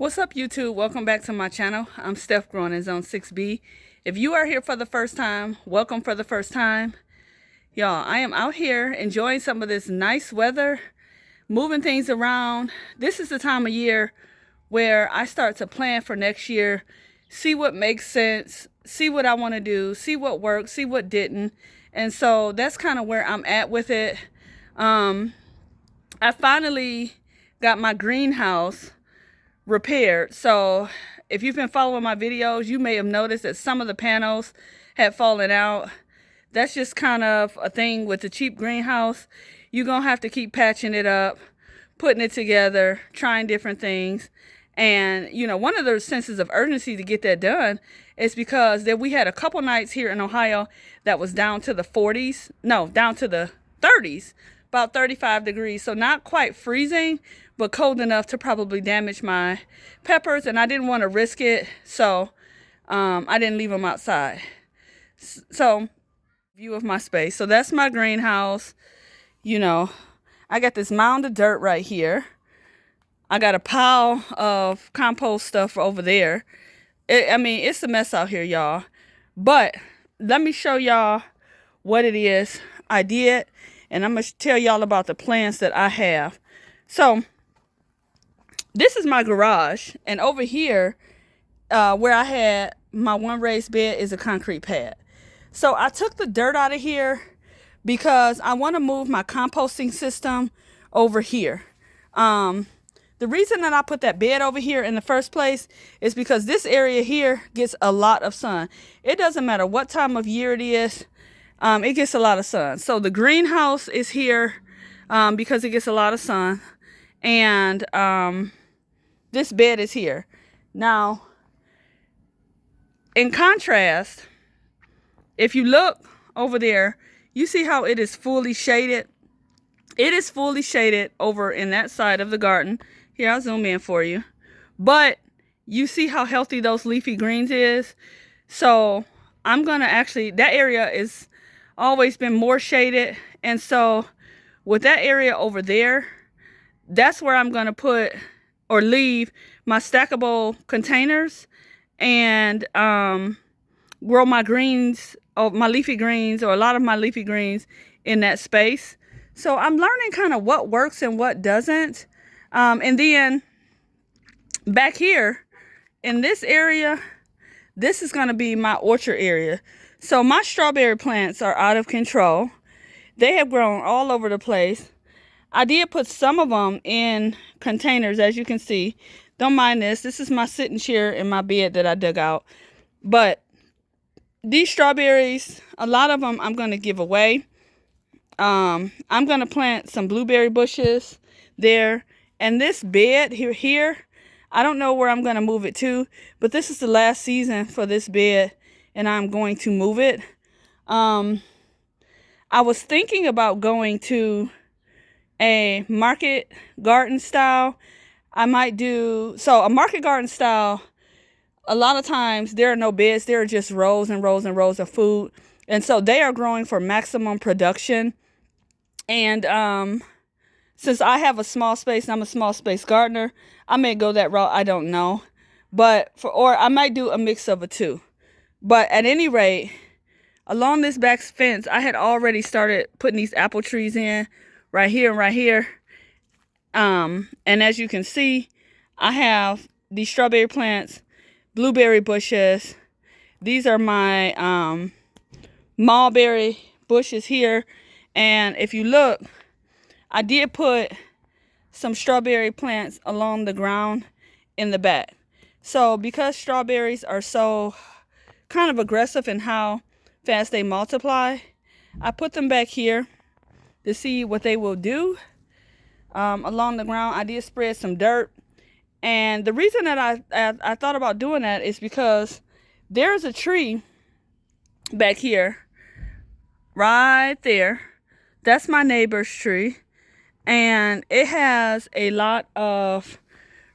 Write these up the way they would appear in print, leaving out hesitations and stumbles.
What's up, YouTube? Welcome back to my channel. I'm Steph, growing in Zone 6B. If you are here for the first time, welcome for the first time. Y'all, I am out here enjoying some of this nice weather, moving things around. This is the time of year where I start to plan for next year, see what makes sense, see what I want to do, see what worked, see what didn't. And so that's kind of where I'm at with it. I finally got my greenhouse repaired. So if you've been following my videos, you may have noticed that some of the panels had fallen out. That's just kind of a thing with the cheap greenhouse. You're gonna have to keep patching it up, putting it together, trying different things. And you know, one of the senses of urgency to get that done is because we had a couple nights here in Ohio that was down to the 40s, no, down to the 30s, about 35 degrees. So not quite freezing, but cold enough to probably damage my peppers, and I didn't want to risk it, so I didn't leave them outside. So view of my space. So that's my greenhouse. You know, I got this mound of dirt right here. I got a pile of compost stuff over there. I mean, it's a mess out here, y'all. But let me show y'all what it is I did, and I'm going to tell y'all about the plans that I have. So this is my garage, and over here where I had my one raised bed is a concrete pad. So I took the dirt out of here because I want to move my composting system over here. The reason that I put that bed over here in the first place is because this area here gets a lot of sun. It doesn't matter what time of year it is, it gets a lot of sun. So the greenhouse is here because it gets a lot of sun, and this bed is here. Now, in contrast, if you look over there, you see how it is fully shaded. It is fully shaded over in that side of the garden. Here, I'll zoom in for you. But you see how healthy those leafy greens is. So I'm gonna actually, that area is always been more shaded. And so with that area over there, that's where I'm gonna put or leave my stackable containers and grow my greens, or my leafy greens, or a lot of my leafy greens in that space. So I'm learning kind of what works and what doesn't. And then back here in this area, this is going to be my orchard area. So my strawberry plants are out of control. They have grown all over the place. I did put some of them in containers, as you can see. Don't mind this. This is my sitting chair in my bed that I dug out. But these strawberries, a lot of them I'm going to give away. I'm going to plant some blueberry bushes there. And this bed here, I don't know where I'm going to move it to, but this is the last season for this bed, and I'm going to move it. I was thinking about going to a market garden style. I might do, so a market garden style, a lot of times there are no beds, there are just rows and rows and rows of food. And so they are growing for maximum production. And since I have a small space and I'm a small space gardener, I may go that route, I don't know. But or I might do a mix of the two. But at any rate, along this back fence, I had already started putting these apple trees in right here and right here. And as you can see, I have these strawberry plants, blueberry bushes. These are my mulberry bushes here. And if you look, I did put some strawberry plants along the ground in the back. So because strawberries are so kind of aggressive in how fast they multiply, I put them back here to see what they will do. Along the ground, I did spread some dirt. And the reason that I thought about doing that is because there's a tree back here, right there. That's my neighbor's tree. And it has a lot of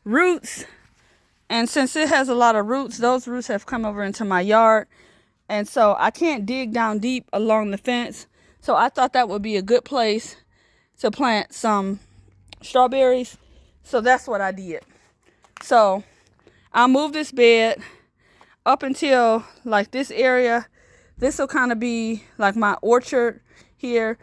roots. And since it has a lot of roots, those roots have come over into my yard. And so I can't dig down deep along the fence. So I thought that would be a good place to plant some strawberries. So that's what I did. So I'll move this bed up until like this area. This will kind of be like my orchard here.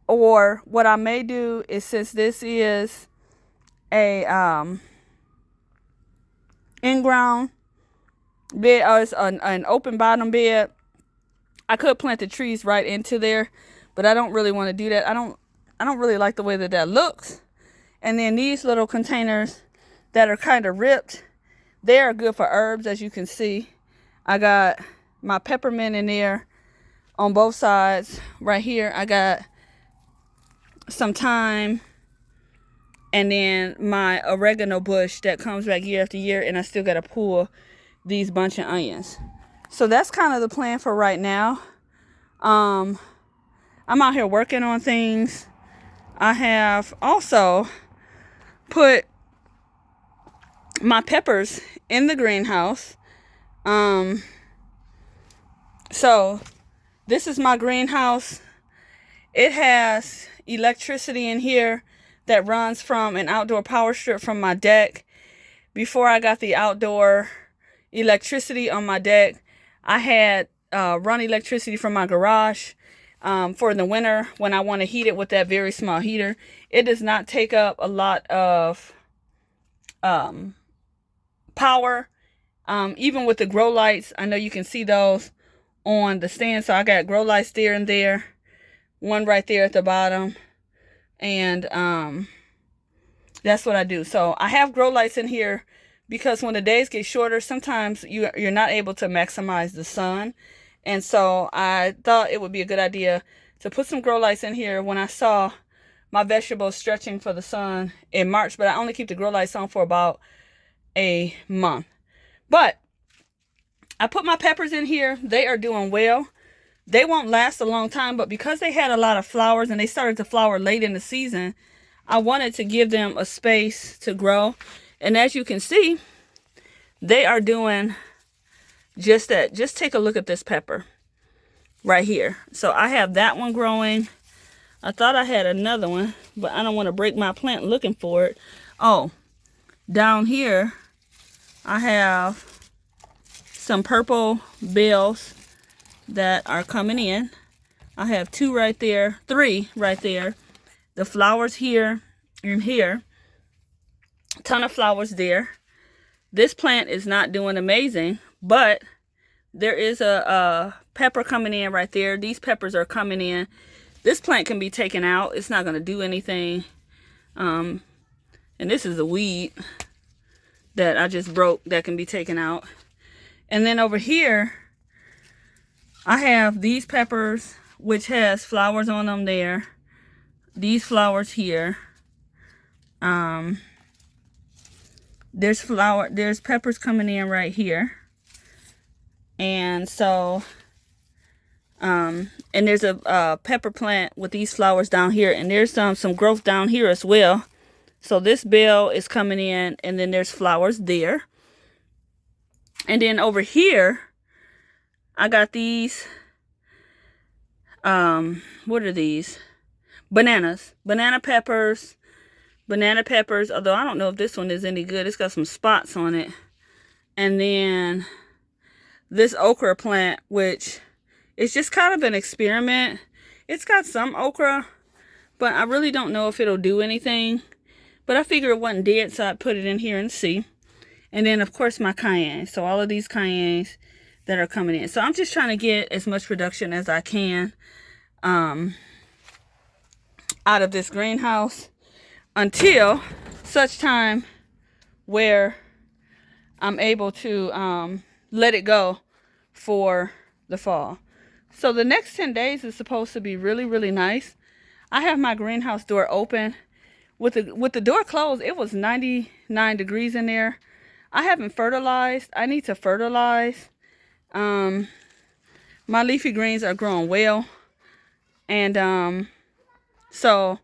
Or what I may do is, since this is a in-ground bed, or it's an open bottom bed, I could plant the trees right into there, but I don't really want to do that. I don't really like the way that looks. And then these little containers that are kind of ripped, they are good for herbs. As you can see, I got my peppermint in there on both sides. Right here I got some thyme, and then my oregano bush that comes back year after year, and I still got to pull these bunch of onions. So that's kind of the plan for right now. I'm out here working on things. I have also put my peppers in the greenhouse. So this is my greenhouse. It has electricity in here that runs from an outdoor power strip from my deck. Before I got the outdoor electricity on my deck, I had run electricity from my garage for the winter when I want to heat it with that very small heater. It does not take up a lot of power. Even with the grow lights, I know you can see those on the stand. So I got grow lights there and there, one right there at the bottom, and that's what I do. So I have grow lights in here because when the days get shorter, sometimes you're not able to maximize the sun. And so I thought it would be a good idea to put some grow lights in here when I saw my vegetables stretching for the sun in March. But I only keep the grow lights on for about a month. But I put my peppers in here. They are doing well. They won't last a long time, but because they had a lot of flowers and they started to flower late in the season, I wanted to give them a space to grow. And as you can see, they are doing just that. Just take a look at this pepper right here. So I have that one growing. I thought I had another one, but I don't want to break my plant looking for it. Oh, down here I have some purple bells that are coming in. I have 2 right there, 3 right there. The flowers here and here. Ton of flowers there. This plant is not doing amazing, but there is a pepper coming in right there. These peppers are coming in. This plant can be taken out. It's not going to do anything. And this is a weed that I just broke that can be taken out. And then over here, I have these peppers, which has flowers on them there. These flowers here. There's peppers coming in right here. And so, and there's a pepper plant with these flowers down here. And there's some growth down here as well. So this bell is coming in, and then there's flowers there. And then over here, I got these, what are these? Bananas. Banana peppers, although I don't know if this one is any good. It's got some spots on it. And then this okra plant, which is just kind of an experiment. It's got some okra, but I really don't know if it'll do anything. But I figure it wasn't dead, so I put it in here and see. And then, of course, my cayenne. So all of these cayennes that are coming in. So I'm just trying to get as much production as I can out of this greenhouse until such time where I'm able to let it go for the fall. So the next 10 days is supposed to be really, really nice. I have my greenhouse door open. With the door closed, it was 99 degrees in there. I haven't fertilized. I need to fertilize. My leafy greens are growing well. And so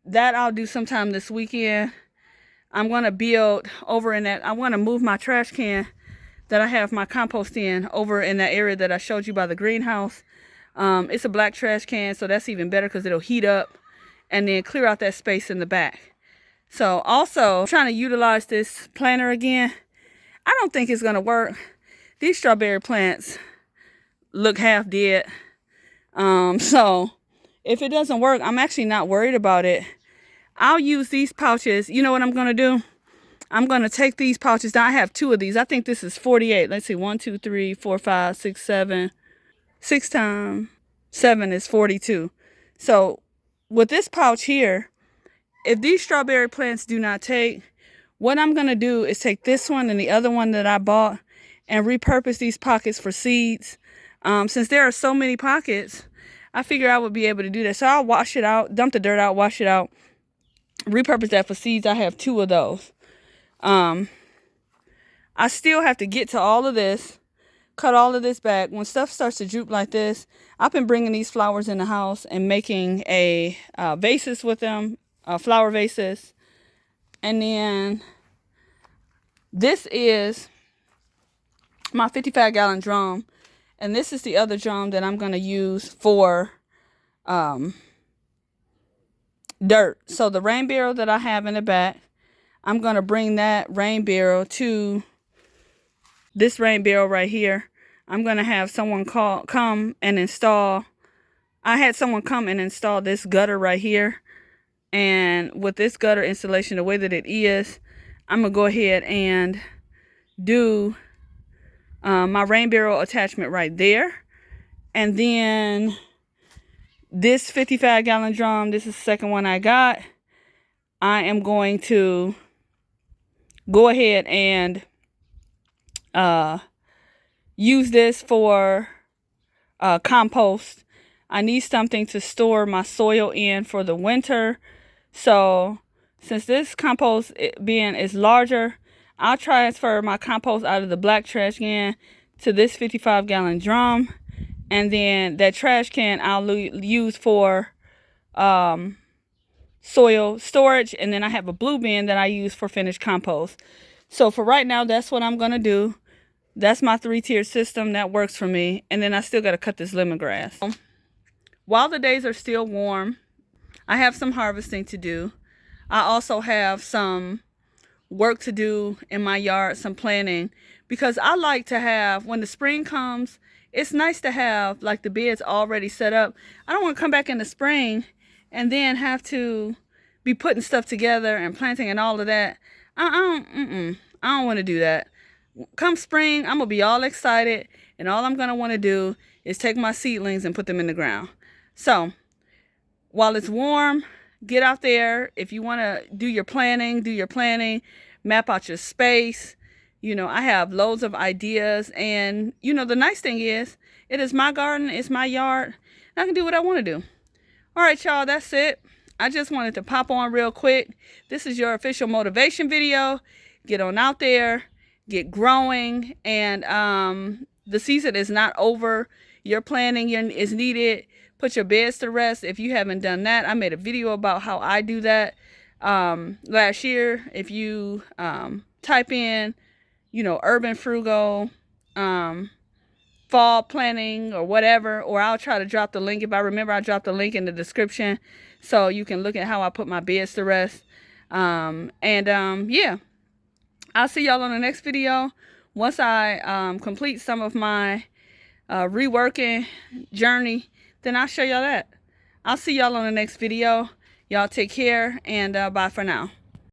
that I'll do sometime this weekend. I'm going to build over in that. I want to move my trash can that I have my compost in over in that area that I showed you by the greenhouse. It's a black trash can, so that's even better because it'll heat up and then clear out that space in the back. So also, I'm trying to utilize this planter again. I don't think it's going to work. These strawberry plants look half dead. So if it doesn't work, I'm actually not worried about it. I'll use these pouches. You know what I'm going to do? I'm going to take these pouches down. I have 2 of these. I think this is 48. Let's see. 1, 2, 3, 4, 5, 6, 7. 6 times 7 is 42. So with this pouch here, if these strawberry plants do not take, what I'm going to do is take this one and the other one that I bought and repurpose these pockets for seeds. Since there are so many pockets, I figure I would be able to do that. So I'll wash it out, dump the dirt out, wash it out, repurpose that for seeds. I have 2 of those. I still have to get to all of this, cut all of this back. When stuff starts to droop like this, I've been bringing these flowers in the house and making a vases with them, flower vases. And then this is my 55-gallon drum. And this is the other drum that I'm going to use for dirt. So the rain barrel that I have in the back, I'm going to bring that rain barrel to this rain barrel right here. I'm going to have someone come and install. I had someone come and install this gutter right here. And with this gutter installation, the way that it is, I'm going to go ahead and do my rain barrel attachment right there. And then this 55-gallon drum, this is the second one I got. I am going to go ahead and use this for compost. I need something to store my soil in for the winter. So since this compost bin is larger, I'll transfer my compost out of the black trash can to this 55-gallon drum. And then that trash can I'll use for soil storage. And then I have a blue bin that I use for finished compost. So for right now, that's what I'm going to do. That's my 3-tier system. That works for me. And then I still got to cut this lemongrass. While the days are still warm, I have some harvesting to do. I also have some work to do in my yard, some planting, because I like to have, when the spring comes, it's nice to have like the beds already set up. I don't want to come back in the spring and then have to be putting stuff together and planting and all of that. I don't want to do that. Come spring, I'm going to be all excited, and all I'm going to want to do is take my seedlings and put them in the ground. So while it's warm, get out there. If you want to do your planning, map out your space. You know, I have loads of ideas, and you know, the nice thing is, it is my garden, it's my yard, and I can do what I want to do. All right, y'all, that's it. I just wanted to pop on real quick. This is your official motivation video. Get on out there, get growing, and the season is not over. Your planning is needed. Put your beds to rest if you haven't done that. I made a video about how I do that last year. If you type in, you know, urban frugal, fall planning or whatever, or I'll try to drop the link. If I remember, I'll drop the link in the description so you can look at how I put my beds to rest. Yeah, I'll see y'all on the next video. Once I complete some of my reworking journey, then I'll show y'all that. I'll see y'all on the next video. Y'all take care, and bye for now.